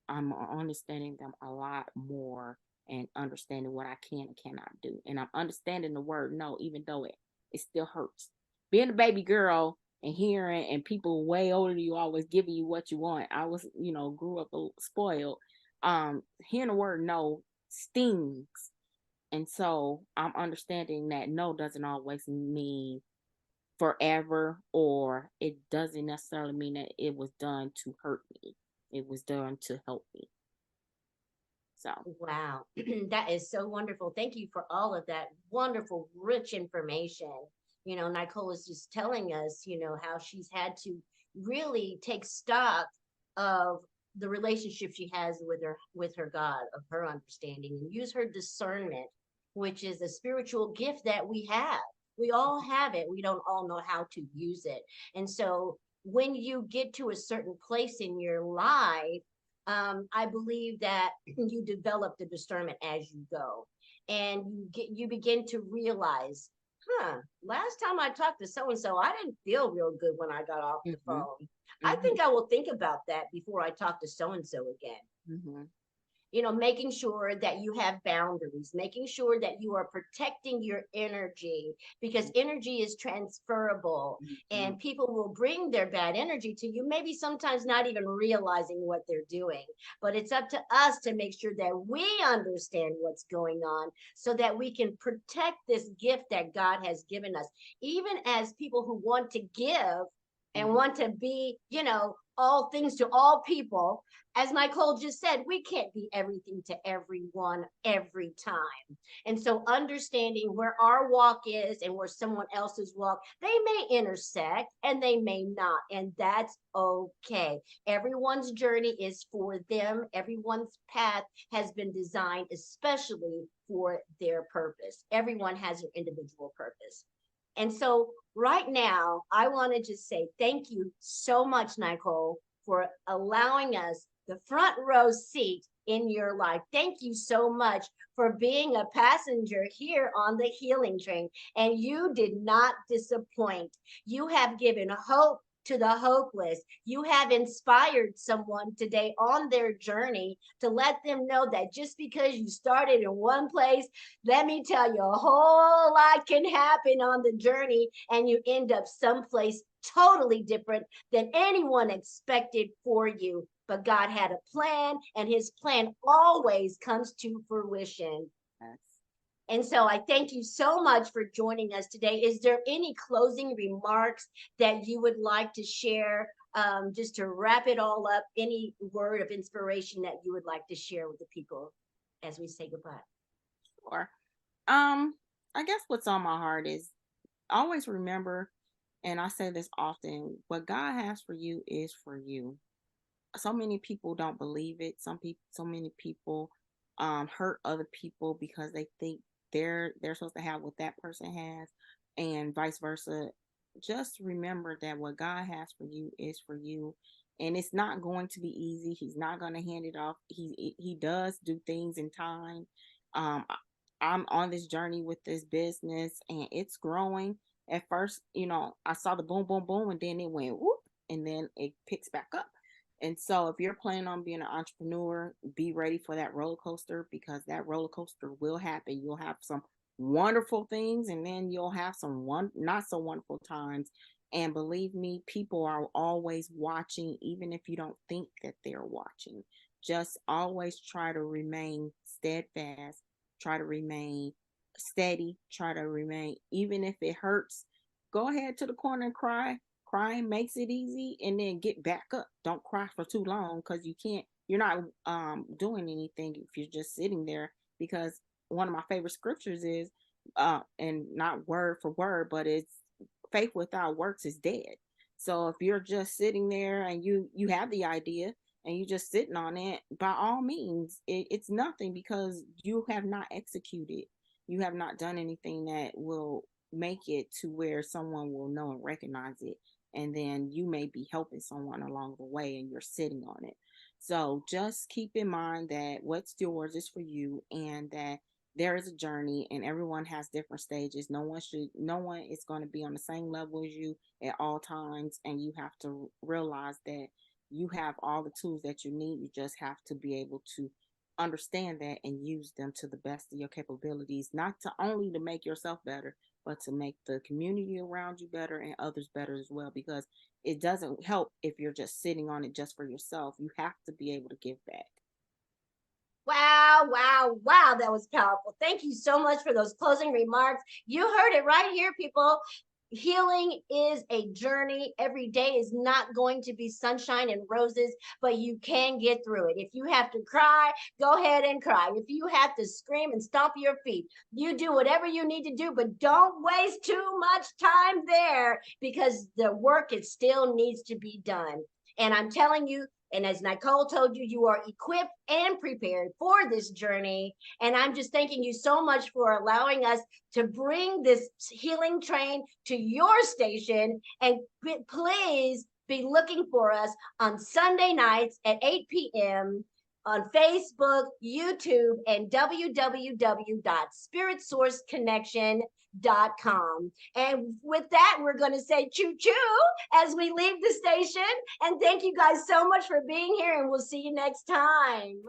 Speaker 2: I'm understanding them a lot more and understanding what I can and cannot do. And I'm understanding the word no, even though it still hurts. Being a baby girl and hearing and people way older than you always giving you what you want. I was, grew up spoiled. Hearing the word no stings. And so I'm understanding that no doesn't always mean forever, or it doesn't necessarily mean that it was done to hurt me. It was done to help me. So,
Speaker 1: Wow, that is so wonderful. Thank you for all of that wonderful, rich information. Nycole is just telling us, how she's had to really take stock of the relationship she has with her God, of her understanding, and use her discernment, which is a spiritual gift that we have. We all have it. We don't all know how to use it. And so when you get to a certain place in your life, I believe that you develop the discernment as you go, and you begin to realize, last time I talked to so and so, I didn't feel real good when I got off the
Speaker 2: mhm,
Speaker 1: phone. I
Speaker 2: mhm,
Speaker 1: think I will think about that before I talk to so and so again.
Speaker 2: mhm,
Speaker 1: Making sure that you have boundaries, making sure that you are protecting your energy, because energy is transferable,
Speaker 2: mhm,
Speaker 1: and people will bring their bad energy to you, maybe sometimes not even realizing what they're doing. But it's up to us to make sure that we understand what's going on so that we can protect this gift that God has given us, even as people who want to give and
Speaker 2: mhm,
Speaker 1: want to be, all things to all people. As Nycole just said, we can't be everything to everyone every time. And so understanding where our walk is and where someone else's walk, they may intersect and they may not. And that's okay. Everyone's journey is for them. Everyone's path has been designed especially for their purpose. Everyone has their individual purpose. And so right now, I want to just say thank you so much, Nycole, for allowing us the front row seat in your life. Thank you so much for being a passenger here on the healing train. And you did not disappoint. You have given hope to the hopeless. You have inspired someone today on their journey to let them know that just because you started in one place, let me tell you, a whole lot can happen on the journey, and you end up someplace totally different than anyone expected for you. But God had a plan, and his plan always comes to fruition.
Speaker 2: yes.
Speaker 1: And so I thank you so much for joining us today. Is there any closing remarks that you would like to share, just to wrap it all up? Any word of inspiration that you would like to share with the people as we say goodbye?
Speaker 2: Or I guess what's on my heart is always remember, and I say this often, what God has for you is for you. So many people don't believe it. So many people hurt other people because they think they're supposed to have what that person has, and vice versa. Just remember that what God has for you is for you, and it's not going to be easy. He's not going to hand it off. He does do things in time. I'm on this journey with this business, and it's growing. At first, I saw the boom, boom, boom, and then it went whoop, and then it picks back up. And so, if you're planning on being an entrepreneur, be ready for that roller coaster, because that roller coaster will happen. You'll have some wonderful things, and then you'll have some not so wonderful times. And believe me, people are always watching, even if you don't think that they're watching. Just always try to remain steadfast, try to remain steady, try to remain, even if it hurts, go ahead to the corner and cry. Crying makes it easy, and then get back up. Don't cry for too long, because you're not doing anything if you're just sitting there. Because one of my favorite scriptures is and not word for word, but it's faith without works is dead. So if you're just sitting there and you have the idea and you just sitting on it, by all means, it's nothing, because you have not executed. You have not done anything that will make it to where someone will know and recognize it, and then you may be helping someone along the way and you're sitting on it. So just keep in mind that what's yours is for you, and that there is a journey, and everyone has different stages. No one is going to be on the same level as you at all times, and you have to realize that you have all the tools that you need. You just have to be able to understand that and use them to the best of your capabilities, not to only to make yourself better, but to make the community around you better and others better as well. Because it doesn't help if you're just sitting on it just for yourself. You have to be able to give back.
Speaker 1: Wow, wow, wow. That was powerful. Thank you so much for those closing remarks. You heard it right here, people. Healing is a journey. Every day is not going to be sunshine and roses, but you can get through it. If you have to cry, go ahead and cry. If you have to scream and stomp your feet, you do whatever you need to do, but don't waste too much time there, because the work, it still needs to be done. And I'm telling you, and as Nycole told you, you are equipped and prepared for this journey. And I'm just thanking you so much for allowing us to bring this healing train to your station. And please be looking for us on Sunday nights at 8 p.m. on Facebook, YouTube, and www.spiritsourceconnection.com. And with that, we're going to say choo choo as we leave the station. And thank you guys so much for being here, and we'll see you next time.